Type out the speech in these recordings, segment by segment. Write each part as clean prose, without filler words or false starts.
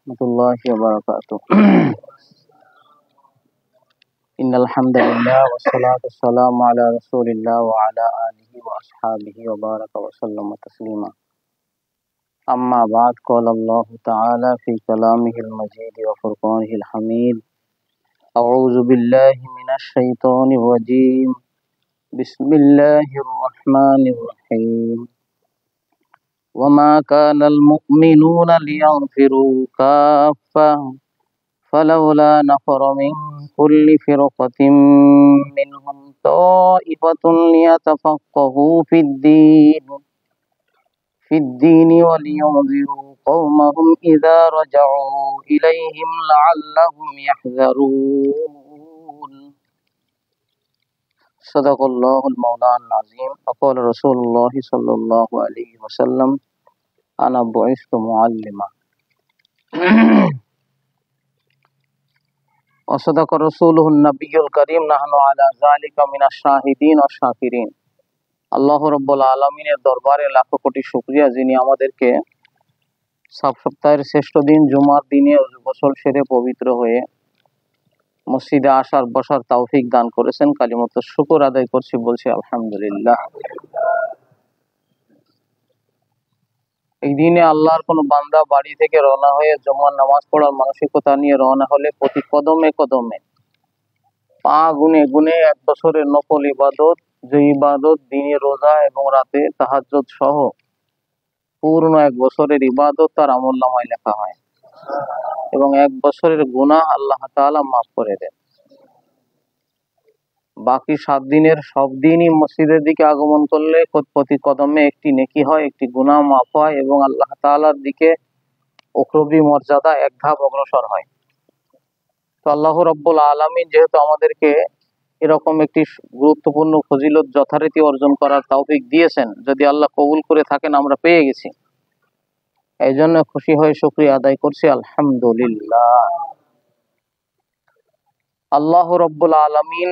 warahmatullahi wabarakatuh. Innal hamdalillah wassalatu wassalamu ala rasulillah wa ala alihi wa ashabihi wa baraka wa sallama taslima. Amma ba'd, qala Allah ta'ala fi kalamihi al-majid wa furqanihi al-hamid. A'udhu billahi minash shaitanir rajim. Bismillahir rahmanir rahim. وما كان المؤمنون لينفروا كافة فلولا نفر من كل فرقة منهم طائفة ليتفقهوا في الدين ولينذروا قومهم إذا رجعوا إليهم لعلهم يحذرون. صدق الله المولان العظيم. وقال رسول الله صلى الله عليه وسلم أنا بعثت معلما. وصدق رسوله النبي الكريم نحن على ذلك من الشاهدين والشاكرين. আল্লাহ রাব্বুল আলামিনের দরবারে লাখো কোটি শুকরিয়া, যিনি আমাদেরকে সপ্তাহের শ্রেষ্ঠ দিন জুমার দিনে গোসল সেরে পবিত্র হয়ে মসজিদে আসার বসার তৌফিক দান করেছেন। কালিমাত শুকর আদায় করছি, বলছি আলহামদুলিল্লাহ। এই দিনে আল্লাহর কোনো বান্দা বাড়ি থেকে রওনা হয়ে জুমার নামাজ পড়ার মানসিকতা নিয়ে রওনা হলে প্রতি কদমে কদমে পা গুনে গুনে এক বছরের নফল ইবাদত, যে ইবাদত দিনে রোজা এবং রাতে তাহাজ্জুদ সহ পূর্ণ এক বছরের ইবাদত তার আমলনামায় লেখা হয় এবং এক বছরের গুনাহ আল্লাহ তাআলা মাফ করে দেন। বাকি 7 দিনের সব দিনই মসজিদের দিকে আগমন করলে প্রতি কদমে একটি নেকি হয়, একটি গুনাহ মাফ হয় এবং আল্লাহ তাআলার দিকে উখরবি মর্যাদা এক ধাপ অগ্রসর হয়। তো আল্লাহ রাব্বুল আলামিন যেহেতু আমাদেরকে এরকম একটি গুরুত্বপূর্ণ ফজিলত যথারীতি অর্জন করার তৌফিক দিয়েছেন, যদি আল্লাহ কবুল করে থাকেন আমরা পেয়ে গেছি, এই জন্য খুশি হয়ে শুকরিয়া আদায় করছি আলহামদুলিল্লাহ। আল্লাহ রাব্বুল আলামিন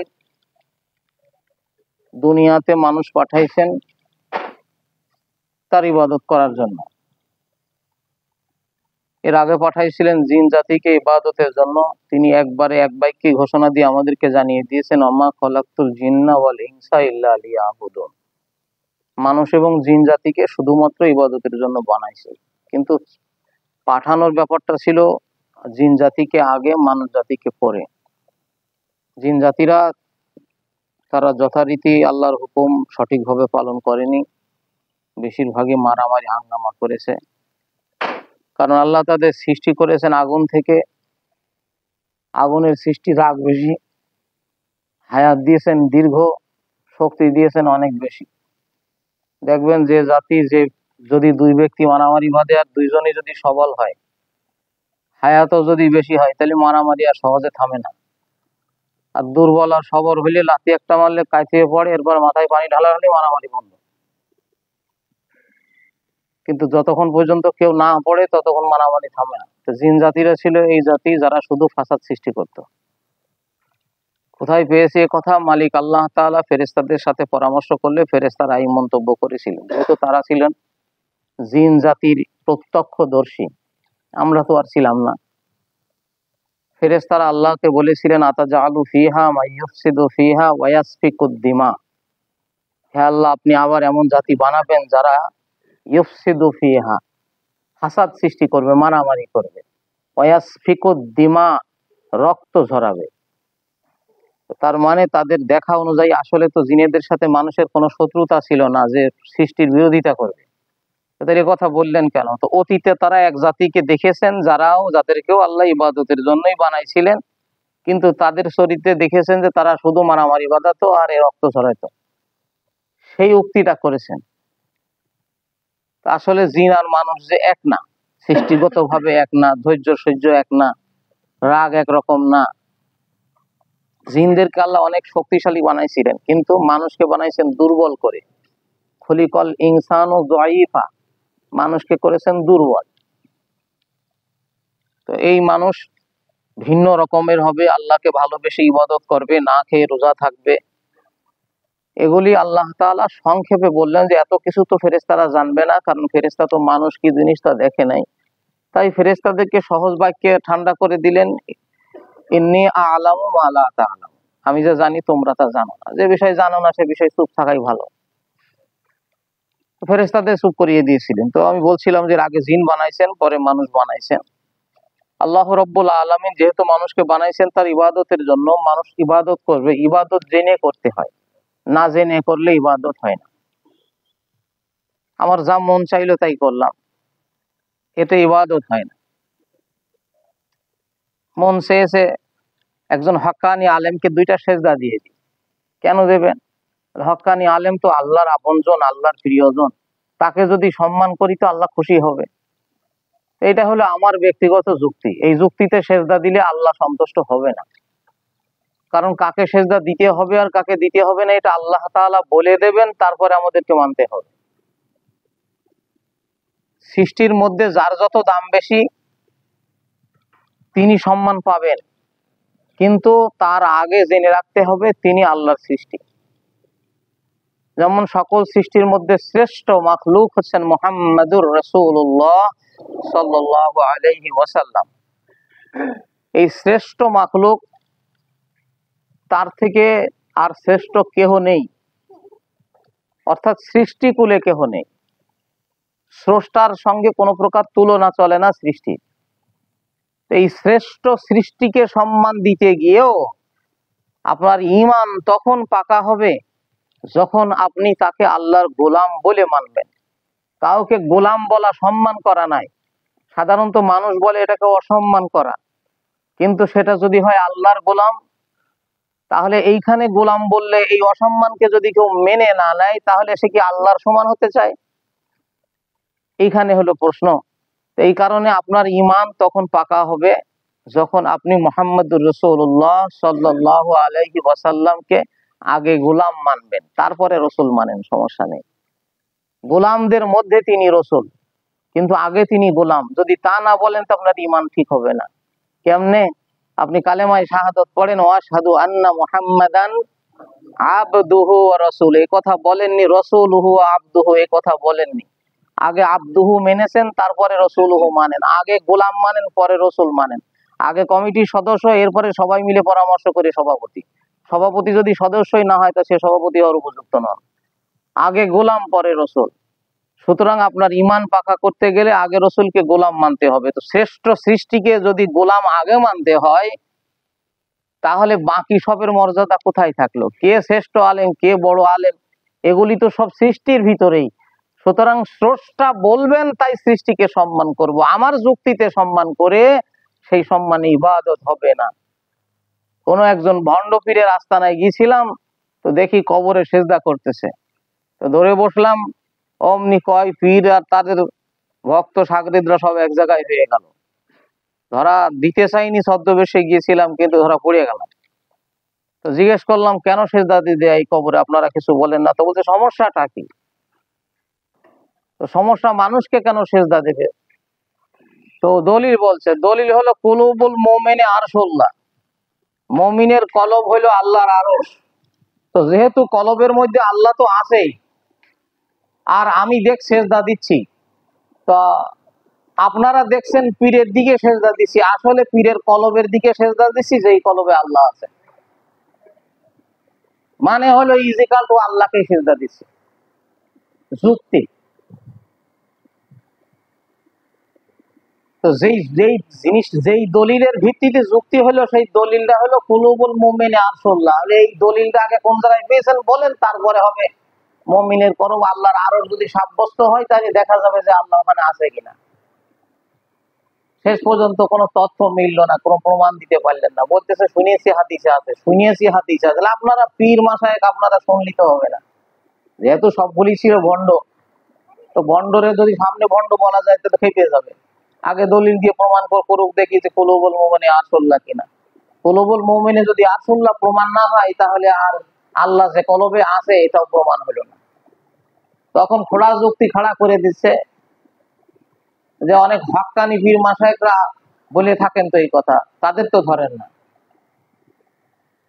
দুনিয়াতে মানুষ পাঠাইছেন তার ইবাদত করার জন্য। এর আগে পাঠাইছিলেন জিন জাতিকে ইবাদতের জন্য। তিনি একবারে এক বাক্যে ঘোষণা দিয়ে আমাদেরকে জানিয়ে দিয়েছেন, ওমা খলাকতুল জিন্না ওয়াল ইনসা ইল্লা লিয়াবুদুন। মানুষ এবং জিন জাতিকে শুধুমাত্র ইবাদতের জন্য বানাইছে, কিন্তু পাঠানোর ব্যাপারটা ছিল জিন জাতিকে আগে, মানুষ জাতিকে পরে। জিন জাতিরা তারা যথারীতি আল্লাহর হুকুম সঠিকভাবে পালন করেনি, বেশিরভাগই মারামারি হাঙ্গামা করেছে। কারণ আল্লাহ তাদের সৃষ্টি করেছেন আগুন থেকে, আগুনের সৃষ্টি রাগ বেশি, হায়াত দিয়েছেন দীর্ঘ, শক্তি দিয়েছেন অনেক বেশি। দেখবেন যে জাতি, যে যদি 2 ব্যক্তি মারামারি বাঁধে আর 2জনই যদি সবল হয়, হায়াতও যদি বেশি হয়, তাহলে মারামারি আর সহজে থামে না। আর দুর্বল আর সবল হইলে লাথি একটা মারলে কাইতে পড়ে, এরপর মাথায় পানি ঢালা হলে মারামারি বন্ধ। কিন্তু যতক্ষণ পর্যন্ত কেউ না পড়ে ততক্ষণ মারামারি থামে না। তো জিন জাতিরা ছিল এই জাতি যারা শুধু ফাসাদ সৃষ্টি করত। কোথায় পেয়েছে এ কথা? মালিক আল্লাহ তাআলা ফেরেশতাদের সাথে পরামর্শ করলে ফেরেশতারা এই মন্তব্য করেছিলেন, যেহেতু তারা ছিলেন জিন জাতির প্রত্যক্ষদর্শী, আমরা তো আর ছিলাম না। ফেরেশতারা আল্লাহকে বলেছিলেন, আতাজালু ফিহা মাইয়ুফসিদু ফিহা ওয়া ইয়াসফিকুদ দিমা। হে আল্লাহ, আপনি আবার এমন জাতি বানাবেন যারা ইউফসিদু ফিহা, ফাসাদ সৃষ্টি করবে, মারামারি করবে, ওয়া ইয়াসফিকুদ দিমা, রক্ত ঝরাবে। তার মানে তাদের দেখা অনুযায়ী আসলে তো জিনেদের সাথে মানুষের কোনো শত্রুতা ছিল না যে সৃষ্টির বিরোধিতা করবে। তাদের কথা বললেন কেন? তো অতীতে তারা এক জাতিকে দেখেছেন যাদেরকেও আল্লাহ ইবাদতের জন্যই বানাইছিলেন, কিন্তু তাদের চরিত্রে দেখেছেন যে তারা শুধু মারামারি বাঁধাতো আর রক্ত ছড়াইতো, সেই উক্তিটা করেছেন। আসলে জিন আর মানুষ যে এক না, সৃষ্টিগত ভাবে এক না, ধৈর্য সহ্য এক না, রাগ একরকম না। জিনদেরকে আল্লাহ অনেক শক্তিশালী বানাইছিলেন, কিন্তু মানুষকে বানাইছেন দুর্বল করে। খলিকল ইনসানু যায়ীফা, মানুষকে করেছেন দুর্বল। তো এই মানুষ ভিন্ন রকমের হবে, আল্লাহকে ভালোবেসে ইবাদত করবে, না খেয়ে রোজা থাকবে। এগুলি আল্লাহ তাআলা সংক্ষেপে বললেন যে এত কিছু তো ফেরেশতারা জানবে না, কারণ ফেরেশতা তো মানুষ কি জিনিস তা দেখে নাই। তাই ফেরেশতাদেরকে সহজ বাক্যে ঠান্ডা করে দিলেন, ইন্নী আ'লামু মা লা তা'লামুন, আমি যা জানি তোমরা তা জানো না, যে বিষয় জানো না সে বিষয়ে চুপ থাকাই ভালো। ফেরেশতাদের চুপ করিয়ে দিয়েছিলেন। তো আমি বলছিলাম যে আগে জিন বানাইছেন, পরে মানুষ বানাইছেন। আল্লাহ রাব্বুল আলামিন যেহেতু মানুষকে বানাইছেন তার ইবাদতের জন্য, মানুষ ইবাদত করবে, ইবাদত জেনে করতে হয়, না জেনে করলে ইবাদত হয় না। আমার যা মন চাইলো তাই করলাম, এতে ইবাদত হয় না। মন চেয়েছে একজন হক্কানি আলেমকে 2টা সেজদা দিয়ে দিই, কেন দেবেন? হক্কানি আলেম তো আল্লাহর আপনজন, আল্লাহর প্রিয়জন, তাকে যদি সম্মান করি তো আল্লাহ খুশি হবে। এটা হলো আমার ব্যক্তিগত যুক্তি। এই যুক্তিতে সেজদা দিলে আল্লাহ সন্তুষ্ট হবে না, কারণ কাকে সেজদা দিতে হবে আর কাকে দিতে হবে না এটা আল্লাহ তাআলা বলে দেবেন, তারপরে আমাদেরকে মানতে হবে। সৃষ্টির মধ্যে যার যত দাম বেশি তিনি সম্মান পাবেন, কিন্তু তার আগে জেনে রাখতে হবে তিনি আল্লাহর সৃষ্টি। যেমন সকল সৃষ্টির মধ্যে শ্রেষ্ঠ মাখলুক হচ্ছেন মুহাম্মাদুর রাসূলুল্লাহ সাল্লাল্লাহু আলাইহি ওয়াসাল্লাম। এই শ্রেষ্ঠ মাখলুক, তার থেকে আর শ্রেষ্ঠ কেহ নেই, অর্থাৎ সৃষ্টিকুলে কেহ নেই। স্রষ্টার সঙ্গে কোনো প্রকার তুলনা চলে না সৃষ্টির। এই শ্রেষ্ঠ সৃষ্টিকে সম্মান দিতে গিয়েও আপনার ঈমান তখন পাকা হবে যখন আপনি তাকে আল্লাহর গোলাম বলে মানবেন। কাউকে গোলাম বলা সম্মান করা নাই, সাধারণত মানুষ বলে এটাকে অসম্মান করা, কিন্তু সেটা যদি হয় আল্লাহর গোলাম, তাহলে এইখানে গোলাম বললে এই অসম্মানকে যদি কেউ মেনে না নেয় তাহলে সে কি আল্লাহর সমান হতে চায়? এইখানে হলো প্রশ্ন। এই কারণে আপনার ঈমান তখন পাকা হবে যখন আপনি মুহাম্মদুর রাসূলুল্লাহ সাল্লাল্লাহু আলাইহি ওয়াসাল্লামকে আগে গোলাম মানবেন, তারপরে রসুল মানেন, সমস্যা নেই। গোলামদের মধ্যে তিনি রসুল, কিন্তু আগে তিনি গোলাম। যদি তা না বলেন তো আপনার ঈমান ঠিক হবে না। কেমনে? আপনি কালেমায়ে শাহাদাত পড়েন, ওয়াশহাদু আন্না মুহাম্মাদান আবদুহু ওয়া রাসূল, এই কথা বলেননি, রাসূলুহু ওয়া আবদুহু এই কথা বলেননি। আগে আবদুহু মেনেছেন, তারপরে রাসূলুহু মানেন। আগে গোলাম মানেন, পরে রসুল মানেন। আগে কমিটির সদস্য, এরপরে সবাই মিলে পরামর্শ করে সভাপতি। সভাপতি যদি সদস্যই না হয় তো সে সভাপতি হওয়ার উপযুক্ত নন। আগে গোলাম, পরে রসুল। সুতরাং আপনার ঈমান পাকা করতে গেলে আগে রসুলকে গোলাম মানতে হবে। তো শ্রেষ্ঠ সৃষ্টিকে যদি গোলাম আগে মানতে হয় তাহলে বাকি সবের মর্যাদা কোথায় থাকলো? কে শ্রেষ্ঠ আলেম, কে বড় আলেম, এগুলি তো সব সৃষ্টির ভিতরেই। সুতরাং স্রষ্টা বলবেন তাই সৃষ্টিকে সম্মান করব, আমার যুক্তিতে সম্মান করে সেই সম্মানে ইবাদত হবে না। কোন একজন ভণ্ড পীরের আস্তানায় গিয়েছিলাম, তো দেখি কবরে সেজদা করতেছে, তো ধরে বসলাম। অমনি কয় পীর আর তাদের ভক্ত সাগরিদরা সব এক জায়গায় হয়ে গেল। ধরা দিতে চাইনি, ছদ্মবেশে গিয়েছিলাম, কিন্তু ধরা পড়ে গেলাম। তো জিজ্ঞেস করলাম কেন সেজদা দিতে এই কবরে, আপনারা কিছু বলেন না? তো বলছে সমস্যাটা কি? তো সমস্যা মানুষকে কেন সেজদা দেবে? তো দলিল বলছে, দলিল হলো কুলুবুল মুমিনে আরশুল্লাহ, মুমিনের কলব হইলো আল্লাহর আরশ। তো যেহেতু কলবের মধ্যে আল্লাহ তো আছেই, আর আমি সেজদা দিচ্ছি, তো আপনারা দেখছেন পীরের দিকে সেজদা দিচ্ছি, আসলে পীরের কলবের দিকে সেজদা দিচ্ছি, যেই কলবে আল্লাহ আছে। মানে হলো ইজিকাল টু আল্লাহকে সেজদা দিচ্ছি। যুক্তি। তো যেই যেই জিনিস, যেই দলিলের ভিত্তিতে যুক্তি হলো, সেই দলিলটা হলো কুলুবুল মুমিনে আরশুল্লাহ। এই দলিলটা আগে কোন জায়গায় পেয়েছেন বলেন, তারপরে হবে মুমিনের কলব আল্লাহর আরশ যদি সাব্যস্ত হয় তাহলে দেখা যাবে যে আল্লাহ ওখানে আছে কিনা। শেষ পর্যন্ত কোনো তথ্য মিললো না, কোনো প্রমাণ দিতে পারলেন না, বলতেছে শুনিয়েছি হাদিসে আছে, শুনিয়েছি হাদিসে আছে। আপনারা পীর মাশায়েখ আপনারা শুনলিতে হবে না, যেহেতু সবগুলি ছিল ভণ্ড। তো ভণ্ডরে যদি সামনে ভণ্ড বলা যায় তো খেপে যাবে। আগে দলিল দিয়ে প্রমাণ করুক দেখি যে কুলুবুল মুমিনে আরশুল্লাহ কিনা। কুলুবুল মুমিনে যদি আরশুল্লাহ প্রমাণ না হয় তাহলে আর আল্লাহ যে কলবে আছে এটাও প্রমাণ হলো না। তখন খোড়া যুক্তি খাড়া করে দিচ্ছে যে অনেক হক্কানি পীর মাশায়েখরা বলে থাকেন, তো এই কথা তাদের তো ধরেন না।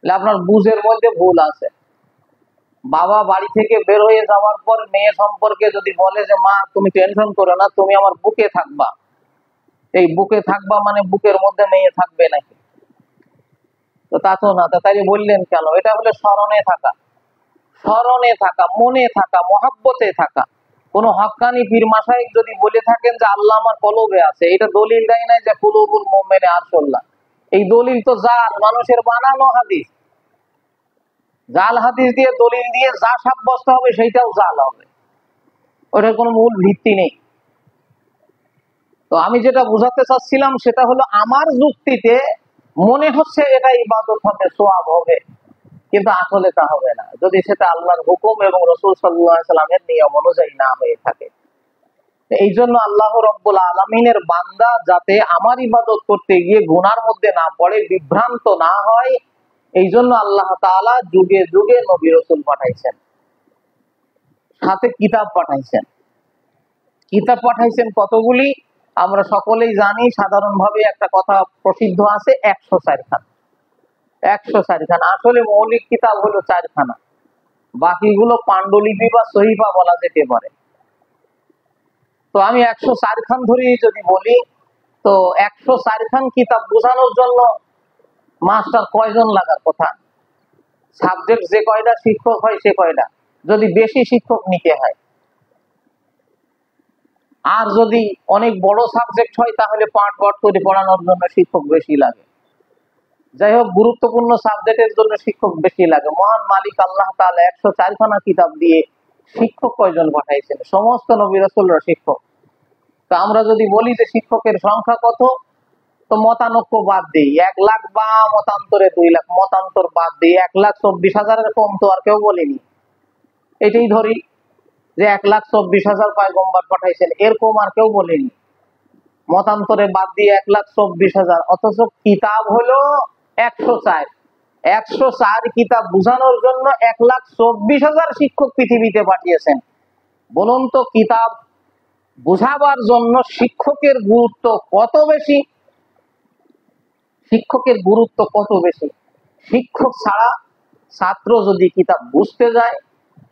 আপনার বুঝের মধ্যে ভুল আছে। বাবা বাড়ি থেকে বের হয়ে যাওয়ার পর মেয়ে সম্পর্কে যদি বলে যে মা তুমি টেনশন করো না, তুমি আমার বুকে থাকবা, এই বুকে থাকবা মানে বুকের মধ্যে মেয়ে থাকবে নাকি? তো তা তো না। তাই বললেন কেন? এটা হলো স্মরণে থাকা, স্মরণে থাকা, মনে থাকা, মহাব্বতে থাকা। কোন হক্কানি পীর মাশায়েখ যদি বলে থাকেন যে আল্লাহ আমার কলবে আছে, এটা দলিল দেয় না যে কুলুবুল মুমিনে আরশুল্লাহ। এই দলিল তো জাল, মানুষের বানানো হাদিস। জাল হাদিস দিয়ে দলিল দিয়ে যা সাব্যস্ত হবে সেইটাও জাল হবে, ওটার কোনো মূল ভিত্তি নেই। তো আমি যেটা বুঝাতে চাচ্ছিলাম সেটা হলো, আমার যুক্তিতে মনে হচ্ছে এটা ইবাদত হবে, সোয়াব হবে, কিন্তু আসলে তা হবে না যদি সেটা আল্লাহর হুকুম এবং রাসূল সাল্লাল্লাহু আলাইহি সাল্লামের নিয়ম অনুযায়ী না হয়ে থাকে। এই জন্য আল্লাহ রাব্বুল আলামিনের বান্দা যাতে আমার ইবাদত করতে গিয়ে গুনার মধ্যে না পড়ে, বিভ্রান্ত না হয়, এই জন্য আল্লাহ তাআলা যুগে যুগে নবী রাসূল পাঠাইছেন, সাথে কিতাব পাঠাইছেন। কিতাব পাঠাইছেন কতগুলি আমরা সকলেই জানি। সাধারণভাবে একটা কথা প্রসিদ্ধ আছে, 104 খান। 104 খান। আসলে মৌলিক কিতাব হলো 4 খানা, বাকিগুলো পাণ্ডুলিপি বা সহিফা বলা যেতে পারে। তো আমি 104 খান ধরেই যদি বলি, তো 104 খান কিতাব বোঝানোর জন্য মাস্টার কয়জন লাগার কথা? সাবজেক্ট যে কয়টা, শিক্ষক হয় সে কয়টা, যদি বেশি শিক্ষক নিতে হয়। আর যদি অনেক বড় সাবজেক্ট হয় তাহলে পাঠ পাঠ করে পড়ানোর জন্য শিক্ষক বেশি লাগে। যাই হোক, গুরুত্বপূর্ণ সাবজেক্টের জন্য শিক্ষক বেশি লাগে। মহান মালিক আল্লাহ তাআলা 104 খানা কিতাব দিয়ে শিক্ষক কয়জন পাঠাইছেন? সমস্ত নবী রাসূলরা শিক্ষক। তো আমরা যদি বলি যে শিক্ষকের সংখ্যা কত, তো মতানৈক্য বাদ দিই, 1 লাখ বা মতান্তরে 2 লাখ, মতান্তর বাদ দিই 1,24,000-এর কম তো আর কেউ বলেনি। এটাই ধরি যে 1,24,000 পয়গম্বর পাঠাইছেন, এরকম আর কেউ বলেনি। মতান্তরে বাদ দিয়ে 1,24,000, অথচ কিতাব হলো 104। 104 কিতাব বুঝানোর জন্য 1,24,000 শিক্ষক পৃথিবীতে পাঠিয়েছেন। বলুন তো, কিতাব বুঝাবার জন্য শিক্ষকের গুরুত্ব কত বেশি? শিক্ষকের গুরুত্ব কত বেশি? শিক্ষক ছাড়া ছাত্র যদি কিতাব বুঝতে যায়,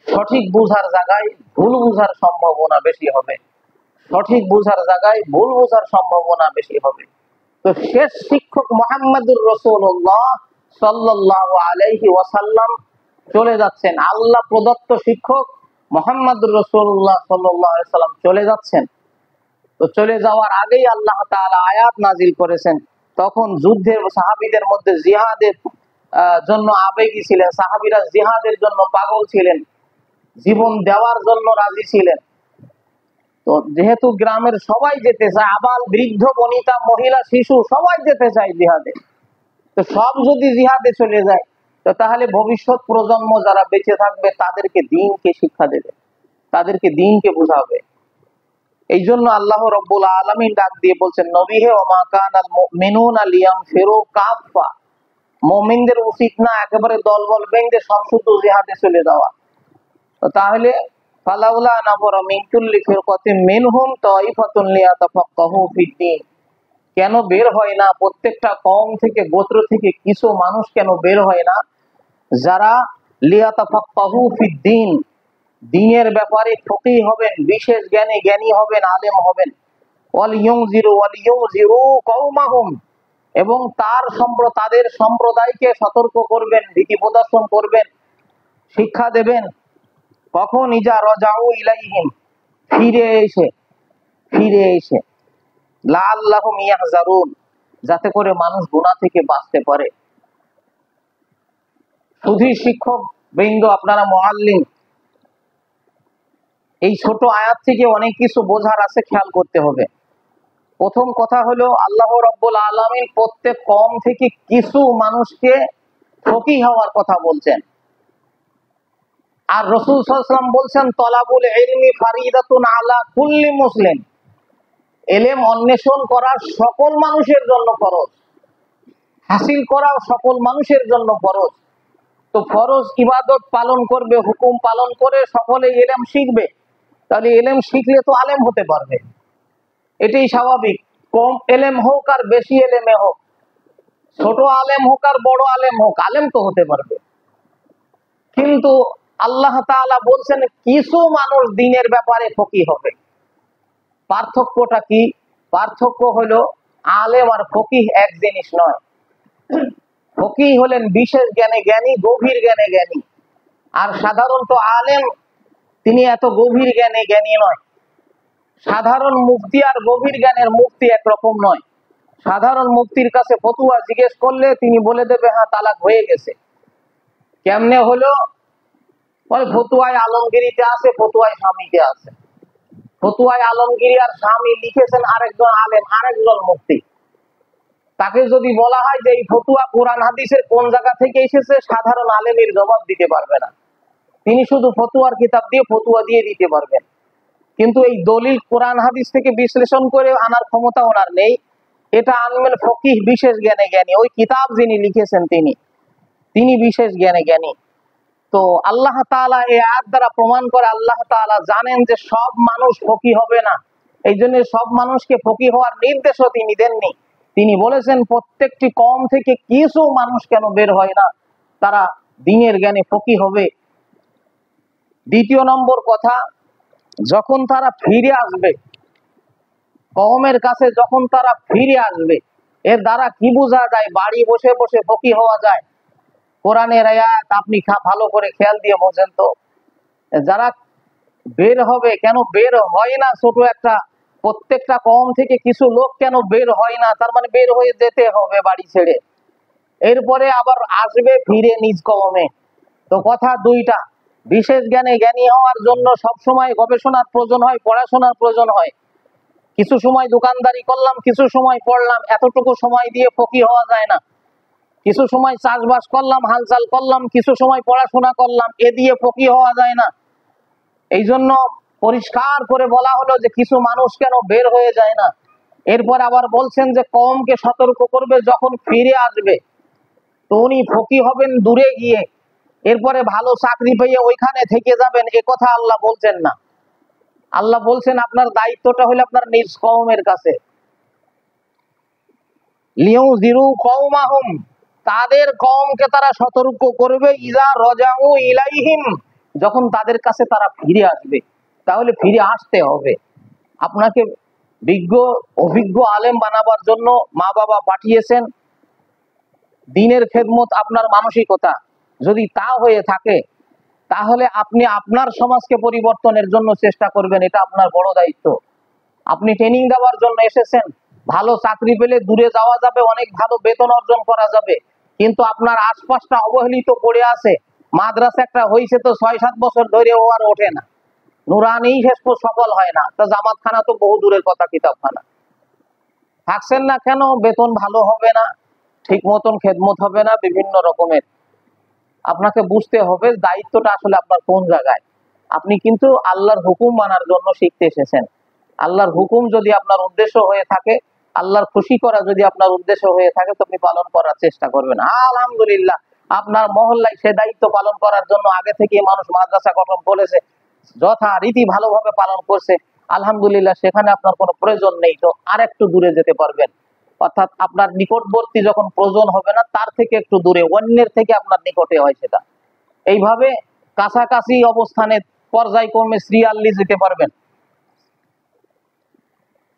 সঠিক বুঝার জায়গায় ভুল বুঝার সম্ভাবনা বেশি হবে, সঠিক বুঝার জায়গায় ভুল বুঝার সম্ভাবনা বেশি হবে। তো শেষ শিক্ষক মুহাম্মদুর রাসূলুল্লাহ সাল্লাল্লাহু আলাইহি ওয়াসাল্লাম চলে যাচ্ছেন। আল্লাহ প্রদত্ত শিক্ষক মুহাম্মদুর রাসূলুল্লাহ সাল্লাল্লাহু আলাইহি ওয়াসাল্লাম চলে যাচ্ছেন। তো চলে যাওয়ার আগেই আল্লাহ তাআলা আয়াত নাজিল করেছেন। তখন যুদ্ধের, সাহাবীদের মধ্যে জিহাদের জন্য আবেগী ছিলেন, সাহাবীরা জিহাদের জন্য পাগল ছিলেন, জীবন দেওয়ার জন্য রাজি ছিলেন। তো যেহেতু গ্রামের সবাই যেতে চায়, আবাল বৃদ্ধ বনিতা মহিলা শিশু সবাই যেতে চায় জিহাদে, তো সব যদি জিহাদে চলে যায়, তো তাহলে ভবিষ্যৎ প্রজন্ম যারা বেঁচে থাকবে তাদেরকে দ্বীনকে শিক্ষা দেবে, তাদেরকে দ্বীনকে বুঝাবে। এই জন্য আল্লাহ রাব্বুল আলামিন ডাক দিয়ে বলছেন, নবী হে, ওমা কানাল মুমিনুনা লিয়ানফিরু কাফা, মুমিনদের উচিত না একেবারে দলবল বেঁধে সব শুধু জিহাদে চলে যাওয়া। তো তাহলে ফালাউলা নাফারা মিন কুল্লি ফিরকাতিন মিনহুম তাইফাতুন লিয়াতাফাক্কাহু ফিদ্দীন, কেন বের হয় না প্রত্যেকটা কওম থেকে, গোত্র থেকে কিছু মানুষ কেন বের হয় না, যারা লিয়াতাফাক্কাহু ফিদ্দীন, দ্বীনের ব্যাপারে ফকিহ হবেন, বিশেষ জ্ঞানী হবেন, আলেম হবেন। ওয়ালিয়ুনজিরু কওমাহুম, এবং তাদের সম্প্রদায়কে সতর্ক করবেন, ভীতি প্রদর্শন করবেন, শিক্ষা দেবেন। কখন? ইজা রাজাউ ইলাইহিম, ফিরে এসে লাআল্লাহুম ইয়াহজারুন, যাতে করে মানুষ গুনাহ থেকে বাঁচতে পারে। শুধু শিক্ষক বৃন্দ, আপনারা মুআল্লিম, এই ছোট আয়াত থেকে অনেক কিছু বোঝার আছে, খেয়াল করতে হবে। প্রথম কথা হলো, আল্লাহ রাব্বুল আলামিন প্রত্যেক কওম থেকে কিছু মানুষকে ফকিহ হওয়ার কথা বলছেন। আর রাসূল সাল্লাল্লাহু আলাইহি ওয়াসাল্লাম বলছেন, তলাবুল ইলমি ফারিদাতুন আলা কুল্লি মুসলিম, ইলম অন্বেষণ করা সকল মানুষের জন্য ফরজ, হাসিল করা সকল মানুষের জন্য ফরজ। তো ফরজ ইবাদত পালন করবে, হুকুম পালন করে সকলে ইলম শিখবে, তাহলে ইলম শিখলে তো আলেম হতে পারবে, এটাই স্বাভাবিক। কম ইলম হোক আর বেশি ইলমে হোক, ছোট আলেম হোক আর বড় আলেম হোক, আলেম তো হতে পারবে। কিন্তু আল্লাহ তাআলা বলছেন কিছু মানুষ দ্বীনের ব্যাপারে ফকিহ হবে। পার্থক্যটা কি? পার্থক্য হলো আলেম আর ফকিহ এক জিনিস নয়। ফকিহ হলেন বিশেষ জ্ঞানে জ্ঞানী, গভীর জ্ঞানে জ্ঞানী, আর সাধারণত আলেম তিনি এত গভীর জ্ঞানে জ্ঞানী নয়। সাধারণ মুফতি আর গভীর জ্ঞানের মুফতি একরকম নয়। সাধারণ মুফতির কাছে ফতুয়া জিজ্ঞেস করলে তিনি বলে দেবে হ্যাঁ তালাক হয়ে গেছে। কেমনে হলো? ওই ফতুয়ায় আলমগিরিতে আছে, ফতুয়ায় স্বামীতে আছে। ফতুয়ায় আলমগিরি আর স্বামী লিখেছেন আরেকজন আলেম, আরেকজন মুফতি। তাকে যদি বলা হয় যে এই ফতুয়া কোরআন হাদিসের কোন জায়গা থেকে এসেছে, সাধারণ আলেমের জবাব দিতে পারবে না। তিনি শুধু ফতুয়ার কিতাব দিয়ে ফতুয়া দিয়ে দিতে পারবেন, কিন্তু এই দলিল কোরআন হাদিস থেকে বিশ্লেষণ করে আনার ক্ষমতা ওনার নেই। এটা আনবেন ফকিহ, বিশেষ জ্ঞানে জ্ঞানী। ওই কিতাব যিনি লিখেছেন তিনি বিশেষ জ্ঞানে জ্ঞানী। তো আল্লাহ তাআলা এই আয়াত দ্বারা প্রমাণ করে আল্লাহ তাআলা জানেন যে সব মানুষ ফকিহ হবে না। এই জন্য সব মানুষকে ফকিহ হওয়ার নির্দেশও তিনি দেননি। তিনি বলেছেন প্রত্যেকটি কওম থেকে কিছু মানুষ কেন বের হয় না, তারা দ্বীনের জ্ঞানে ফকিহ হবে। দ্বিতীয় নম্বর কথা, যখন তারা ফিরে আসবে, কওমের কাছে যখন তারা ফিরে আসবে, এর দ্বারা কি বোঝা যায়? বাড়ি বসে বসে ফকিহ হওয়া যায়? কোরআনের আয়াত আপনি ভালো করে খেয়াল দিয়ে বোঝেন তো। যারা বের হবে, কেন বের হয় না? ছোট একটা প্রত্যেকটা কওম থেকে কিছু লোক কেন বের হয় না? তার মানে বের হয়ে যেতে হবে বাড়ি ছেড়ে, এরপরে আবার আসবে ফিরে নিজ কওমে। তো কথা দুইটা, বিশেষ জ্ঞানে জ্ঞানী হওয়ার জন্য সবসময় গবেষণার প্রয়োজন হয়, পড়াশোনার প্রয়োজন হয়। কিছু সময় দোকানদারি করলাম, কিছু সময় পড়লাম, এতটুকু সময় দিয়ে ফকিহ হওয়া যায় না। কিছু সময় চাষবাস করলাম, হালচাল করলাম, কিছু সময় পড়াশোনা করলাম, এ দিয়ে ফকিহ হওয়া যায় না। এই জন্য পরিষ্কার করে বলা হলো যে কিছু মানুষ কেন বের হয়ে যায় না। এরপর আবার বলছেন যে কওমকে সতর্ক করবে যখন ফিরে আসবে, তো উনি ফকিহ হবেন দূরে গিয়ে, এরপরে ভালো চাকরি পেয়ে ওইখানে থেকে যাবেন, এ কথা আল্লাহ বলছেন না। আল্লাহ বলছেন আপনার দায়িত্বটা হলো আপনার নিজ কওমের কাছে। লিউযিরু কওমাহুম, তাদের কওমকে তারা সতর্ক করবে, ইযা রাজাউ ইলাইহিম, যখন তাদের কাছে তারা ফিরে আসবে। তাহলে ফিরে আসতে হবে। আপনাকে অভিজ্ঞ আলেম বানাবার জন্য মা বাবা পাঠিয়েছেন। দ্বীনের খেদমত আপনার মানসিকতা যদি তা হয়ে থাকে, তাহলে আপনি আপনার সমাজকে পরিবর্তনের জন্য চেষ্টা করবেন। এটা আপনার বড় দায়িত্ব। আপনি ট্রেনিং দেওয়ার জন্য এসেছেন, ভালো চাকরি পেলে দূরে যাওয়া যাবে, অনেক ভালো বেতন অর্জন করা যাবে, কিন্তু আপনার আশপাশটা অবহেলিত পড়ে আছে। মাদ্রাসা একটা হয়েছে তো 6-7 বছর ধরে ও আর ওঠে না, নুরানি শেষ সফল হয় না, তা জামাতখানা তো বহু দূরের কথা, কিতাবখানা। থাকছেন না কেন? বেতন ভালো হবে না, ঠিক মতন খেদমত হবে না, বিভিন্ন রকমের। আপনাকে বুঝতে হবে দায়িত্বটা আসলে আপনার কোন জায়গায়। আপনি কিন্তু আল্লাহর হুকুম মানার জন্য শিখতে এসেছেন। আল্লাহর হুকুম যদি আপনার উদ্দেশ্য হয়ে থাকে, আল্লাহর খুশি করা যদি আপনার উদ্দেশ্য হয়ে থাকে, তো আপনি পালন করার চেষ্টা করবেন। আলহামদুলিল্লাহ, আপনার মহল্লায় সে দায়িত্ব পালন করার জন্য আগে থেকে মানুষ মাদ্রাসা গঠন করেছে, যথারীতি ভালোভাবে পালন করছে। আলহামদুলিল্লাহ, সেখানে আপনার কোনো প্রয়োজন নেই, তো আর একটু দূরে যেতে পারবেন। অর্থাৎ আপনার নিকটবর্তী যখন প্রয়োজন হবে না, তার থেকে একটু দূরে, অন্যের থেকে আপনার নিকটে হয় সেটা। এইভাবে কাছাকাছি অবস্থানে পর্যায়ক্রমে সিরিয়ালি যেতে পারবেন।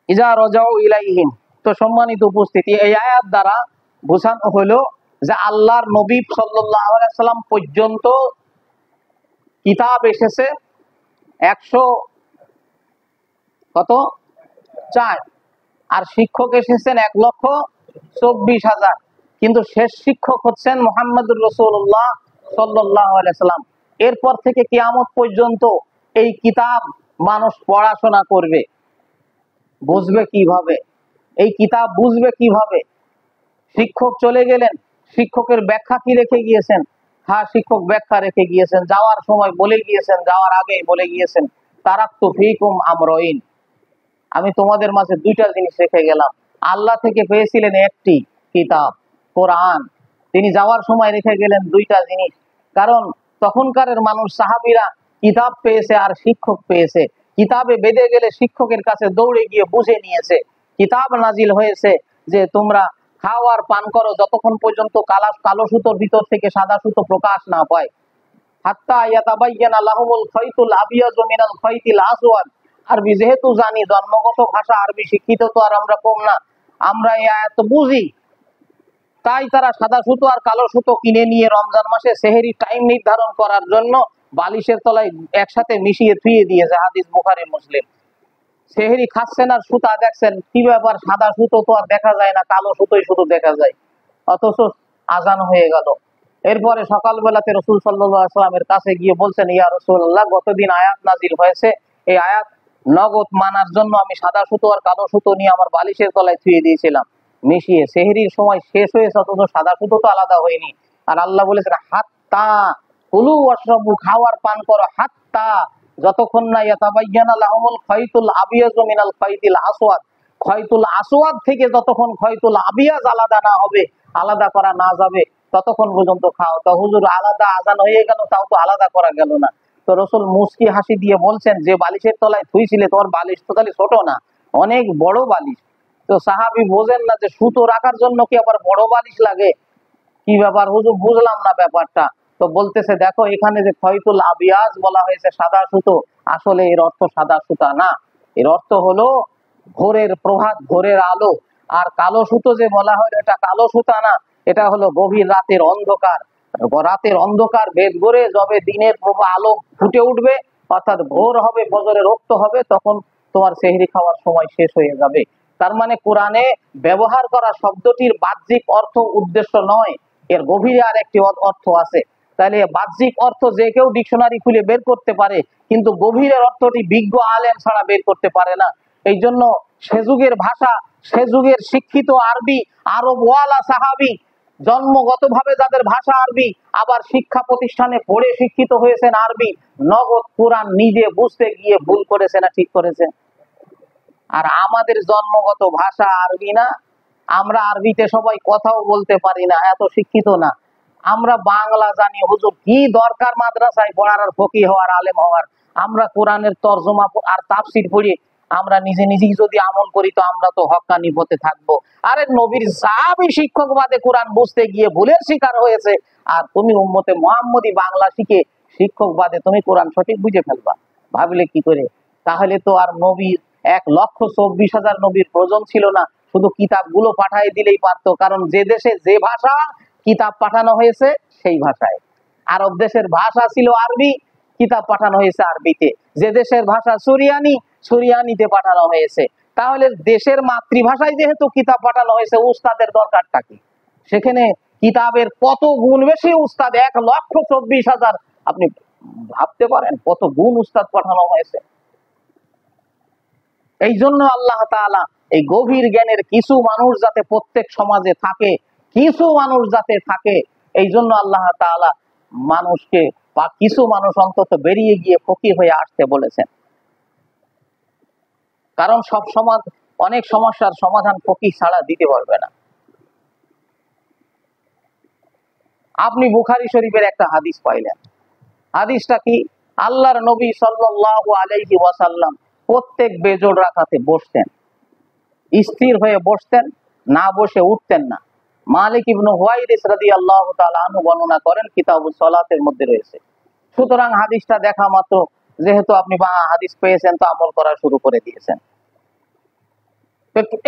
ইজা রাজাউ ইলাইহিম। তো সম্মানিত উপস্থিতি, এই আয়াত দ্বারা বোঝানো হলো যে আল্লাহর নবী সাল্লাল্লাহু আলাইহি সাল্লাম পর্যন্ত কিতাব এসেছে 104, আর শিক্ষক এসেছেন 1,24,000, কিন্তু শেষ শিক্ষক হচ্ছেন মুহাম্মদুর রাসূলুল্লাহ সাল্লাল্লাহু আলাইহি সাল্লাম। এরপর থেকে কিয়ামত পর্যন্ত এই কিতাব মানুষ পড়াশোনা করবে। বুঝবে কিভাবে? এই কিতাব বুঝবে কিভাবে? শিক্ষক চলে গেলেন, শিক্ষকের ব্যাখ্যা কি রেখে গিয়েছেন? হ্যাঁ, শিক্ষক ব্যাখ্যা রেখে গিয়েছেন, যাওয়ার সময় বলে গিয়েছেন, যাওয়ার আগে বলে গিয়েছেন, তারাকতু ফীকুম আমরাইন, আমি তোমাদের মাঝে দুইটা জিনিস রেখে গেলাম। আল্লাহ থেকে পেয়েছিলেন একটি কিতাব, কোরআন। তিনি যাওয়ার সময় রেখে গেলেন দুইটা জিনিস, কারণ তখনকার মানুষ সাহাবীরা কিতাব পেয়েছে আর শিক্ষক পেয়েছে। কিতাবে বেঁধে গেলে শিক্ষকের কাছে দৌড়ে গিয়ে বুঝে নিয়েছে। কিতাব নাজিল হয়েছে যে তোমরা খাও আর পান করো যতক্ষণ পর্যন্ত কালো সুতোর ভিতর থেকে সাদা সুতো প্রকাশ না পায়। হাত্তা ইয়াতাবায়্যানা লাহুমুল খাইতুল আবিয়াযু মিনাল খাইতিল আসওয়াদ আরবি যেহেতু জানি, জন্মগত ভাষা আরবি, শিক্ষিত তো আর আমরা কম না, আমরা এই আয়াত বুঝি, তাই তারা সাদা সুতো আর কালো সুতো কিনে নিয়ে রমজান মাসে সেহেরি টাইম নির্ধারণ করার জন্য বালিশের তলায় একসাথে মিশিয়ে ধুয়ে দিয়েছে। হাদিস বুখারী মুসলিম। সেহেরি খাচ্ছেন আর সুতা দেখছেন, কি ব্যাপার, সাদা সুতো তো আর দেখা যায় না, কালো সুতোই শুধু দেখা যায়, অথচ আজান হয়ে গেল। এরপরে সকালবেলাতে রাসূল সাল্লাল্লাহু আলাইহি ওয়াসাল্লামের কাছে গিয়ে বলছেন, ইয়া রাসূলুল্লাহ, গতদিন আয়াত নাজিল হয়েছে, এই আয়াত নগদ মানার জন্য আমি সাদা সুতো আর কালো সুতো নিয়ে আমার বালিশের তলায় ধুয়ে দিয়েছিলাম মিশিয়ে, সেহরির সময় শেষ হয়েছে অথচ সাদা সুতো তো আলাদা হয়নি। আর আল্লাহ বলেছেন, হাত্তা কুলু ওয়াশরাবু, খাওয়ার পান করো, হাত্তা, যতক্ষণ না ইয়াতাবায়্যানা লাহুমুল খায়তুল আবিয়াযু মিনাল খায়তিল আসওয়াদ, খয়তুল আসওয়াদ থেকে যতক্ষণ খয়তুল আবিয়াজ আলাদা না হবে, আলাদা করা না যাবে, ততক্ষণ পর্যন্ত খাও। তো হুজুর, আলাদা আজান হয়ে গেল, তাও তো আলাদা করা গেল না। তো রাসূল মুস্কি হাসি দিয়ে বলছেন, যে বালিশের তলায় ধুইছিলে, তোমার বালিশ তো তাহলে ছোট না, অনেক বড় বালিশ। তো সাহাবী বোঝেন না যে সুতো রাখার জন্য কি আবার বড় বালিশ লাগে, কি ব্যাপার হুজুর, বুঝলাম না ব্যাপারটা। তো বলতেছে, দেখো এখানে যে খয়তুল আবিয়াজ বলা হয়েছে সাদা সুতো, আসলে এর অর্থ সাদা সুতা না, এর অর্থ হলো ভোরের প্রভাত, ভোরের আলো। আর কালো সুতো যে বলা হয়, এটা কালো সুতা না, এটা হলো গভীর রাতের অন্ধকার। রাতের অন্ধকার ভেদ করে যবে দিনের প্রভা আলো ফুটে উঠবে, অর্থাৎ ভোর হবে, ফজরের রক্ত হবে, তখন তোমার সেহরি খাওয়ার সময় শেষ হয়ে যাবে। তার মানে কোরআনে ব্যবহার করা শব্দটির বাহ্যিক অর্থ উদ্দেশ্য নয়, এর গভীরে আর একটি অর্থ আছে। তাহলে বাহ্যিক অর্থ যে কেউ ডিকশনারি খুলে বের করতে পারে, কিন্তু গভীরের অর্থটি বিজ্ঞ আলেম ছাড়া বের করতে পারে না। এই জন্য সে যুগের ভাষা, সে যুগের শিক্ষিত আরবি, আরব ওয়ালা সাহাবি, জন্মগতভাবে যাদের ভাষা আরবি, আবার শিক্ষা প্রতিষ্ঠানে পড়ে শিক্ষিত হয়েছেন আরবি, নগদ কোরআন নিজে বুঝতে গিয়ে ভুল করেছে না ঠিক করেছে? আর আমাদের জন্মগত ভাষা আরবি না, আমরা আরবিতে সবাই কথাও বলতে পারি না, এত শিক্ষিত না, আমরা বাংলা জানি। হুজুর, কি দরকার মাদ্রাসায় পড়ার আর ফকিহ হওয়ার, আলেম হওয়ার? আমরা কোরআনের তরজমা আর তাফসীর পড়ি, আমরা নিজে নিজেই যদি আমল করি, তো আমরা তো হক্কানি পথে থাকবো। আরে নবীর সাহাবী শিক্ষক বাদে কোরআন বুঝতে গিয়ে ভুলের শিকার হয়েছে, আর তুমি উম্মতে মুহাম্মদী বাংলা শিখে শিক্ষক বাদে তুমি কোরআন সঠিক বুঝে ফেলবা, ভাবলে কি করে? তাহলে তো আর নবীর 1,24,000 নবীর প্রয়োজন ছিল না, শুধু কিতাবগুলো পাঠিয়ে দিলেই পারতো। কারণ যে দেশে যে ভাষা, কিতাব পাঠানো হয়েছে সেই ভাষায়। আরব দেশের ভাষা ছিল আরবি, কিতাব পাঠানো হয়েছে আরবিতে। যে দেশের ভাষা সুরিয়ানি, সুরিয়ানিতে পাঠানো হয়েছে। তাহলে দেশের মাতৃভাষায় যেহেতু কিতাব পাঠানো হয়েছে, উস্তাদের দরকারটা কি? সেখানে কিতাবের কত গুণ বেশি উস্তাদ, 1,24,000। আপনি ভাবতে পারেন কত গুণ উস্তাদ পাঠানো হয়েছে। এই জন্য আল্লাহ তাআলা এই গভীর জ্ঞানের কিছু মানুষ যাতে প্রত্যেক সমাজে থাকে, কিছু মানুষ যাতে থাকে, এই জন্য আল্লাহ তাআলা মানুষকে, বা কিছু মানুষ অন্তত বেরিয়ে গিয়ে ফকিহ হয়ে আসতে বলেছেন। কারণ সব সমাজ, অনেক সমস্যার সমাধান ফকিহ ছাড়া দিতে পারবে না। আপনি বুখারী শরীফের একটা হাদিস পাইলেন। হাদিসটা কি? আল্লাহর নবী সাল্লাল্লাহু আলাইহি ওয়াসাল্লাম প্রত্যেক বেজোড় রাকাতে বসতেন, স্থির হয়ে বসতেন, না বসে উঠতেন না। মালিক ইবনে হুয়াইরিস রাদিয়াল্লাহু তাআলা আনহু বর্ণনা করেন, কিতাবুস সালাতের মধ্যে রয়েছে। সুতরাং হাদিসটা দেখা মাত্র, যেহেতু আপনি হাদিস পেয়েছেন, তো আমল করা শুরু করে দিয়েছেন।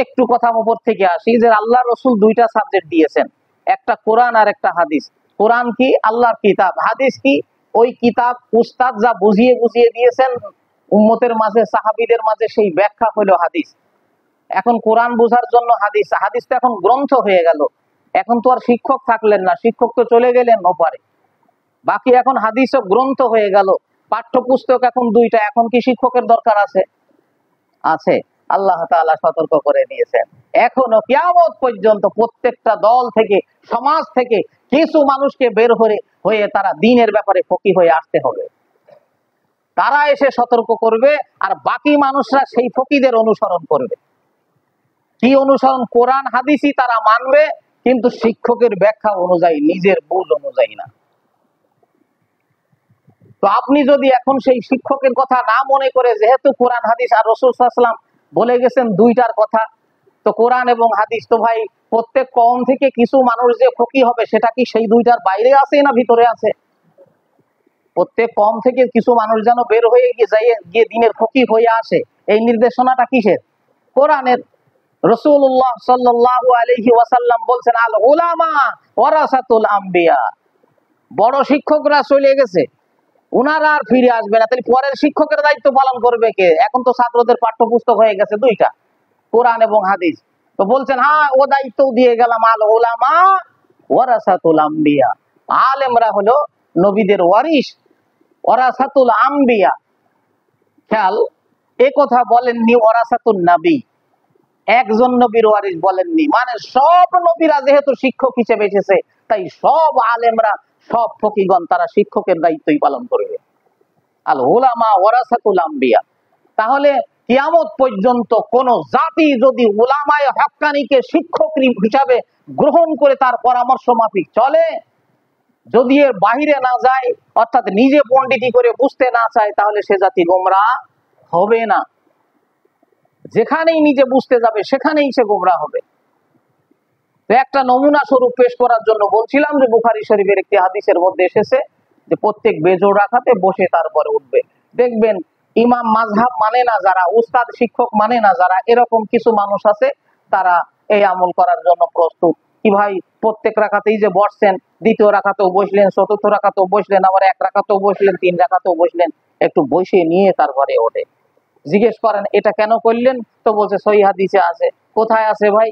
একটু কথা উপর থেকে আসি, যে আল্লাহ রাসূল দুইটা সাবজেক্ট দিয়েছেন, একটা কোরআন আর একটা হাদিস। কোরআন কি? আল্লাহর কিতাব। হাদিস কি? ওই কিতাব উস্তাদ যা বুঝিয়ে বুঝিয়ে দিয়েছেন উম্মতের মাঝে, সাহাবীদের মাঝে, সেই ব্যাখ্যা হলো হাদিস। এখন কোরআন বোঝার জন্য হাদিস, হাদিস তো এখন গ্রন্থ হয়ে গেল। এখন তো আর শিক্ষক থাকলেন না, শিক্ষক তো চলে গেলেন ওপারে, বাকি এখন হাদিসও গ্রন্থ হয়ে গেল। পাঠ্যপুস্তক এখন দুইটা, এখন কি শিক্ষকের দরকার আছে? আছে। আল্লাহ তাআলা সতর্ক করে দিয়েছেন, এখনো কিয়ামত পর্যন্ত প্রত্যেকটা দল থেকে, সমাজ থেকে কিছু মানুষকে বের হয়ে তারা দ্বীনের ব্যাপারে ফকিহ হয়ে আসতে হবে। তারা এসে সতর্ক করবে, আর বাকি মানুষরা সেই ফকিহদের অনুসরণ করবে। কি অনুসরণ? কোরআন হাদিসই তারা মানবে, কিন্তু শিক্ষকের ব্যাখ্যা অনুযায়ী, নিজের বুঝ অনুযায়ী না। তো আপনি যদি এখন সেই শিক্ষকের কথা না মনে করে, যেহেতু কোরআন হাদিস আর রাসূল সাল্লাল্লাহু আলাইহি ওয়াসাল্লাম বলে গেছেন দুইটার কথা, তো কোরআন এবং হাদিস তো ভাই, প্রত্যেক কওম থেকে কিছু মানুষ যে ফকিহ হবে, সেটা কি সেই দুইটার বাইরে আছে না ভিতরে আছে? প্রত্যেক কম থেকে কিছু মানুষ যেন বের হয়ে গিয়ে দিনের ফকিহ হয়ে আসে, এই নির্দেশনাটা কিসের? কোরআনের। রাসূলুল্লাহ সাল্লাল্লাহু আলাইহি ওয়াসাল্লাম বলছেন, আল উলামা ওয়ারাসাতুল আম্বিয়া। বড় শিক্ষকরা চলে গেছে, উনারা আর ফিরে আসবে না, তাহলে পরের শিক্ষকের দায়িত্ব পালন করবে কে? এখন তো ছাত্রদের পাঠ্যপুস্তক হয়ে গেছে দুইটা, কোরআন এবং হাদিস। তো বলছেন হ্যাঁ, ও দায়িত্ব দিয়ে গেলাম, আল উলামা ওয়ারাসাতুল আম্বিয়া। আলেমরা হলো নবীদের ওয়ারিস, ওয়ারাসাতুল আম্বিয়া। খেয়াল, এ কথা বলেননি ওয়ারাসাতুন নবী, একজন নবীর ওয়ারিস বলেননি। মানে সব নবীরা যেহেতু শিক্ষক হিসেবে এসেছে, তাই সব আলেমরা, সব ফকিহগণ তারা শিক্ষকের দায়িত্বই পালন করবে। আল উলামা ওয়ারাসাতুল আম্বিয়া। তাহলে কিয়ামত পর্যন্ত কোন জাতি যদি উলামায়ে হক্কানিকে শিক্ষক হিসাবে গ্রহণ করে তার পরামর্শ মাফিক চলে, যদি এর বাহিরে না যায়, অর্থাৎ নিজে পণ্ডিতি করে বুঝতে না চায়, তাহলে সে জাতি গোমরাহ হবে না। যেখানেই নিজে বুঝতে যাবে সেখানেই সে গোমরাহ হবে। তো একটা নমুনা স্বরূপ পেশ করার জন্য বলছিলাম যে বুখারী শরীফের একটি হাদিসের মধ্যে এসেছে যে প্রত্যেক বেজোড় রাকাতে বসে তারপরে উঠবে। দেখবেন ইমাম মাযহাব মানে না যারা, উস্তাদ শিক্ষক মানে না যারা, এরকম কিছু মানুষ আছে, তারা এই আমল করার জন্য প্রস্তুত। কি ভাই, প্রত্যেক রাকাতেই যে বসছেন, দ্বিতীয় রাকাতেও বসলেন, চতুর্থ রাকাতেও বসলেন, আবার এক রাকাতেও বসলেন, তিন রাকাতেও বসলেন, একটু বসে নিয়ে তারপরে ওঠে। জিজ্ঞেস করেন এটা কেন করলেন? তো বলছে সহিহ হাদিসে আছে। কোথায় আছে ভাই?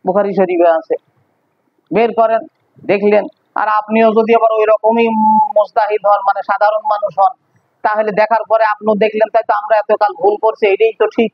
বুখারী শরীফে আছে। বের করেন, দেখলেন। আর আপনিও যদি আবার ওই রকমই মুজতাহিদ হন, মানে সাধারণ মানুষ হন, তাহলে দেখার পরে আপনিও দেখলেন তাই তো আমরা এতকাল ভুল করছি, এটাই তো ঠিক,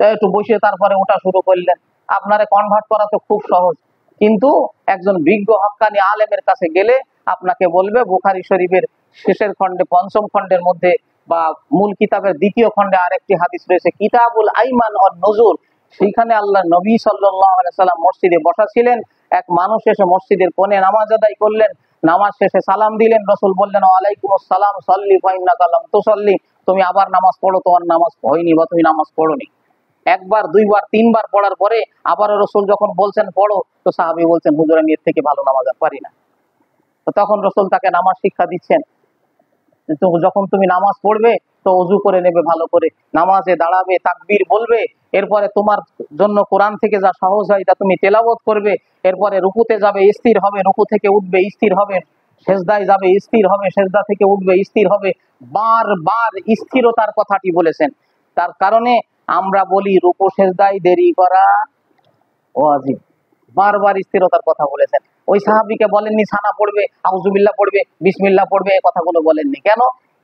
একটু বসে তারপরে ওঠা শুরু করলেন। আপনারে কনভার্ট করা তো খুব সহজ, কিন্তু একজন বিজ্ঞ হক্কানি আলেমের কাছে গেলে আপনাকে বলবে বুখারী শরীফের শেষের খণ্ডে, পঞ্চম খণ্ডের মধ্যে বা মূল কিতাবের দ্বিতীয় খণ্ডে আরেকটি হাদিস রয়েছে, কিতাবুল আইমান ওয়ান নুজুর। সেইখানে আল্লাহ নবী সাল্লাল্লাহু আলাইহি সাল্লাম মসজিদে বসা ছিলেন। এক মানুষ এসে মসজিদের কোণে নামাজ আদায় করলেন, নামাজ শেষে সালাম দিলেন। রাসূল বললেন ওয়ালাইকুম আসসালাম, সাল্লি ফাইন্নাকা লাম তুসাল্লি, তুমি আবার নামাজ পড়ো, তোমার নামাজ হয়নি বা তুমি নামাজ পড়োনি। একবার, দুইবার, তিনবার পড়ার পরে আবারও রাসূল যখন বলছেন পড়ো, তো সাহাবী বলছেন হুজুর আমি এর থেকে ভালো নামাজ আর পারি না। তো তখন রাসূল তাকে নামাজ শিক্ষা দিচ্ছেন, যখন তুমি নামাজ পড়বে তো ওযু করে নেবে ভালো করে, নামাজে দাঁড়াবে, তাকবীর বলবে, এরপরে তোমার জন্য কোরআন থেকে যা সহজ হয় তা তুমি তেলাওয়াত করবে, এরপরে রুকুতে যাবে, স্থির হবে, রুকু থেকে উঠবে, স্থির হবে, সেজদায় যাবে, স্থির হবে, সেজদা থেকে উঠবে, স্থির হবে। বারবার স্থিরতার কথাটি বলেছেন। তার কারণে আমরা বলি রুকু সেজদায় দেরি করা ওয়াজিব। বারবার স্থিরতার কথা বলেছেন। ওই সাহাবীকে বলেননি সানা পড়বে, আউযুবিল্লাহ পড়বে, বিসমিল্লাহ পড়বে, এই কথাগুলো বলেননি। কেন?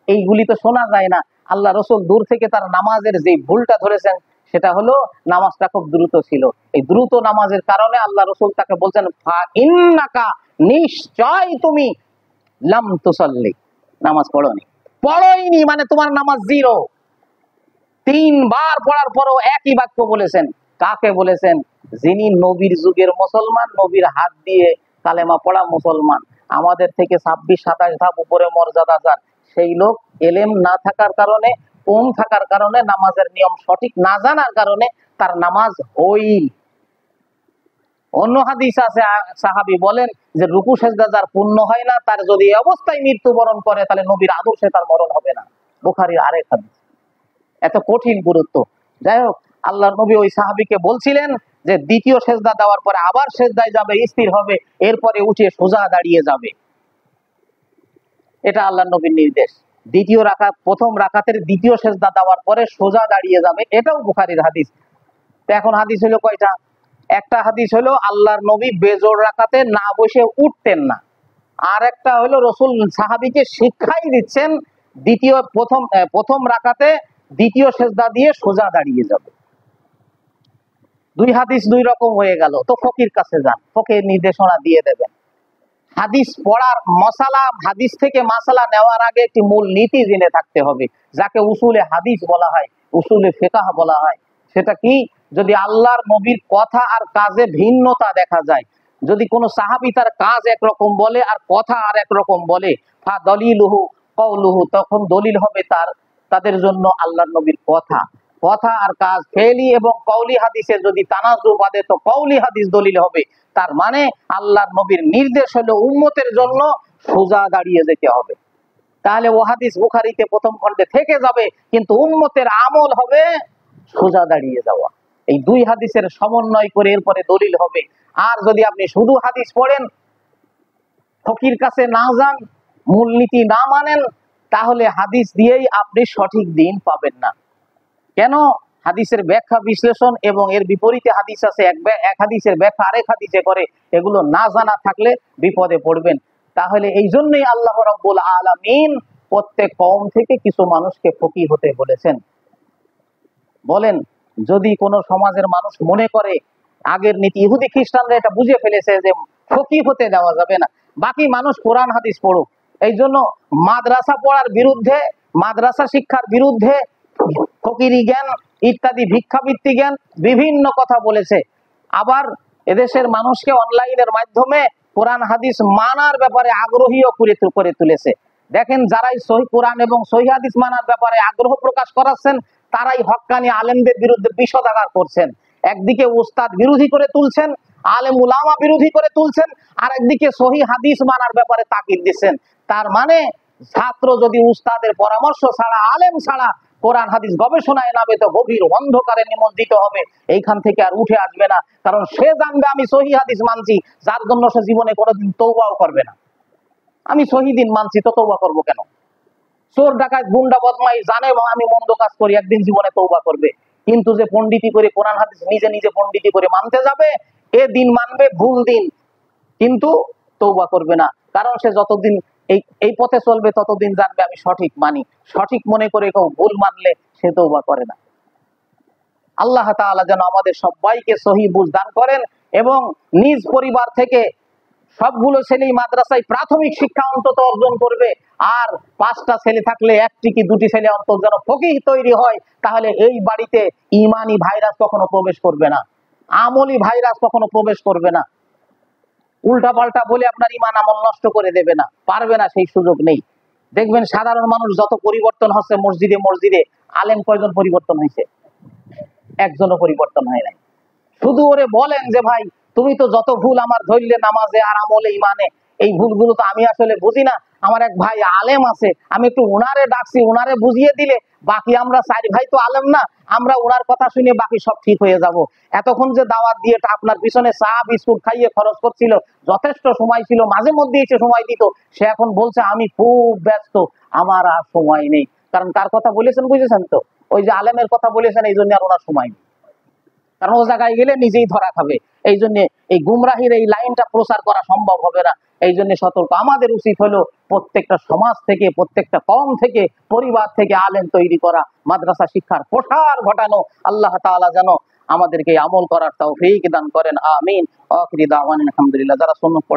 এইগুলি তো শোনা যায় না। আল্লাহ রাসূল দূর থেকে তার নামাজের যে ভুলটা ধরেছেন, সেটা হলো নামাজটা খুব দ্রুত ছিল। এই দ্রুত নামাজের কারণে আল্লাহ রাসূল তাকে বলছেন ফা ইন্নাকা, নিশ্চয় তুমি লাম তুসাল্লি, নামাজ পড়োনি। পড়োইনি মানে তোমার নামাজ জিরো। তিনবার পড়ার পরও একই বাক্য বলেছেন। কাকে বলেছেন? যিনি নবীর যুগের মুসলমান, নবীর হাত দিয়ে কালেমা পড়া মুসলমান, আমাদের থেকে 26-27 ধাপ উপরে মর্যাদা যার, সেই লোক এলেম না থাকার কারণে, কম থাকার কারণে, নামাজের নিয়ম সঠিক না জানার কারণে তার নামাজ ওই। অন্য হাদিস আছে, সাহাবী বলেন যে রুকু সেজদা যার পূর্ণ হয় না, তার যদি এই অবস্থায় মৃত্যুবরণ করে তাহলে নবীর আদর্শে তার মরণ হবে না। বুখারীর আরেক হাদিস। এত কঠিন গুরুত্ব। যাই হোক, আল্লাহর নবী ওই সাহাবীকে বলছিলেন যে দ্বিতীয় সেজদা দেওয়ার পরে আবার সেজদায় যাবে, স্থির হবে, এরপরে উঠে সোজা দাঁড়িয়ে যাবে। এটা আল্লাহর নবীর নির্দেশ। দ্বিতীয় রাকাত, প্রথম রাকাতের দ্বিতীয় সেজদা দেওয়ার পরে সোজা দাঁড়িয়ে যাবে, এটাও বুখারীর হাদিস। তো এখন হাদিস হলো কয়টা? একটা হাদিস হলো আল্লাহর নবী বেজোড় রাকাতে না বসে উঠতেন না, আর একটা হলো রাসূল সাহাবীকে শিক্ষাই দিচ্ছেন প্রথম রাকাতে দ্বিতীয় সেজদা দিয়ে সোজা দাঁড়িয়ে যাবে। দুই হাদিস দুই রকম হয়ে গেল। তো ফকির কাছে যান, ফকির নির্দেশনা দিয়ে দেবেন। হাদিস পড়ার মশালা, হাদিস থেকে মাসালা নেওয়ার আগে একটি মূল নীতি জেনে থাকতে হবে, যাকে উসুলে হাদিস বলা হয়, উসুলে ফিকহ বলা হয়। সেটা কি? যদি আল্লাহর নবীর কথা আর কাজে ভিন্নতা দেখা যায়, যদি কোনো সাহাবী তার কাজ একরকম বলে আর কথা আর একরকম বলে, ফা দলিলুহু কওলুহু, তখন দলিল হবে তাদের জন্য আল্লাহর নবীর কথা। কথা আর কাজ, ফেলি এবং কওলি হাদিসে যদি তানাজু বাদে, তো কওলি হাদিস দলিল হবে। তার মানে আল্লাহর নবীর নির্দেশ হলো উম্মতের জন্য সোজা দাঁড়িয়ে যেতে হবে। তাহলে ও হাদিস বুখারীতে প্রথম খণ্ডে থেকে যাবে, কিন্তু উম্মতের আমল হবে সোজা দাঁড়িয়ে যাওয়া। এই দুই হাদিসের সমন্বয় করে এরপরে দলিল হবে। আর যদি আপনি শুধু হাদিস পড়েন, ফকির কাছে না যান, মূলনীতি না মানেন, তাহলে হাদিস দিয়েই আপনি সঠিক দিন পাবেন না। কেন? হাদিসের ব্যাখ্যা বিশ্লেষণ এবং এর বিপরীতে হাদিস আছে, এক হাদিসের ব্যাখ্যা আরেক হাদিসে করে, এগুলো না জানা থাকলে বিপদে পড়বেন। তাহলে এই জন্যই আল্লাহ রাব্বুল আলামিন প্রত্যেক কওম থেকে কিছু মানুষকে ফকিহ হতে বলেছেন। বলেন, যদি কোন সমাজের মানুষ মনে করে, আগের নীতি ইহুদি খ্রিস্টানরা এটা বুঝে ফেলেছে যে ফকিহ হতে দেওয়া যাবে না, বাকি মানুষ কোরআন হাদিস পড়ুক, এই জন্য মাদ্রাসা পড়ার বিরুদ্ধে, মাদ্রাসা শিক্ষার বিরুদ্ধে ফকিরি জ্ঞান ইত্যাদি ভিক্ষাবৃত্তি জ্ঞান বিভিন্ন কথা বলেছে। আবার এদেশের মানুষকে অনলাইনের মাধ্যমে কোরআন হাদিস মানার ব্যাপারে আগ্রহীও করে তুলেছে। দেখেন, যারাই সহি কোরআন এবং সহি হাদিস মানার ব্যাপারে আগ্রহ প্রকাশ করাচ্ছেন, তারাই হক্কানি আলেমদের বিরুদ্ধে বিষোদাগার করছেন। একদিকে উস্তাদ বিরোধী করে তুলছেন, আলেম উলামা বিরোধী করে তুলছেন, আর একদিকে সহি হাদিস মানার ব্যাপারে তাকিদ দিচ্ছেন। তার মানে ছাত্র যদি উস্তাদের পরামর্শ ছাড়া, আলেম ছাড়া কোরআন হাদিস গবেষণায় নামে, তো গভীর অন্ধকারে নিমজ্জিত হবে, এইখান থেকে আর উঠে আসবে না। কারণ সে জানবে আমি সহি হাদিস মানছি, যার জন্য সে জীবনে কোনোদিন তওবাও করবে না। আমি সহি দিন মানছি তো তওবা করবো কেন? চোর ডাকাত গুন্ডা বদমাই জানে এবং আমি মন্দ কাজ করি, একদিন জীবনে তওবা করবে। কিন্তু যে পণ্ডিতি করে কোরআন হাদিস নিজে নিজে পণ্ডিতি করে মানতে যাবে, এ দিন মানবে ভুল দিন, কিন্তু তওবা করবে না। কারণ সে যতদিন এই পথে চলবে ততদিন জানবে আমি সঠিক মানি, সঠিক মনে করে কেউ ভুল মানলে সে তওবা করে না। আল্লাহ তাআলা যেন আমাদের সবাইকে সহি বুঝ দান করেন এবং নিজ পরিবার থেকে সবগুলো ছেলেই মাদ্রাসায় প্রাথমিক শিক্ষা অন্তত অর্জন করবে। আর 5টা ছেলে থাকলে 1টি কি 2টি ছেলে অন্তত যেন ফকিহ তৈরি হয়, তাহলে এই বাড়িতে ঈমানি ভাইরাস কখনো প্রবেশ করবে না, আমলি ভাইরাস কখনো প্রবেশ করবে না। উল্টা পাল্টা বলে আপনার ঈমান আমল নষ্ট করে দেবে না, পারবে না, সেই সুযোগ নেই। দেখবেন সাধারণ মানুষ যত পরিবর্তন হচ্ছে মসজিদে মসজিদে, আলেম কয়জন পরিবর্তন হয়েছে? একজনও পরিবর্তন হয় নাই। শুধু ওরে বলেন যে ভাই তুমি তো যত ভুল আমার ধরলে নামাজে আর আমলে ইমানে, এই ভুলগুলো তো আমি আসলে বুঝি না, আমার এক ভাই আলেম আছে, আমি একটু উনারে ডাকছি, উনারে বুঝিয়ে দিলে বাকি আমরা 4 ভাই তো আলেম না, আমরা উনার কথা শুনে বাকি সব ঠিক হয়ে যাব। এতক্ষণ যে দাওয়াত দিয়ে আপনার পিছনে চা বিস্কুট খাইয়ে খরচ করছিল, যথেষ্ট সময় ছিল, মাঝে মধ্যে এসে সময় দিত, সে এখন বলছে আমি খুব ব্যস্ত, আমার আর সময় নেই। কারণ কার কথা বলেছেন বুঝেছেন তো? ওই যে আলেমের কথা বলেছেন, এই জন্য আর ওনার সময় নেই। কারণ ও জায়গায় গেলে নিজেই ধরা খাবে। এই জন্য এই গুমরাহির এই লাইনটা প্রচার করা সম্ভব হবে না। এই জন্য সতর্ক। আমাদের উচিত হলো প্রত্যেকটা সমাজ থেকে, প্রত্যেকটা কওম থেকে, পরিবার থেকে আলেম তৈরি করা, মাদ্রাসা শিক্ষার প্রসার ঘটানো। আল্লাহ তাআলা যেন আমাদেরকে আমল করার তৌফিক দান করেন। আমিন। আখিরি দাওয়ানা আলহামদুলিল্লাহ। যারা সুন্নাত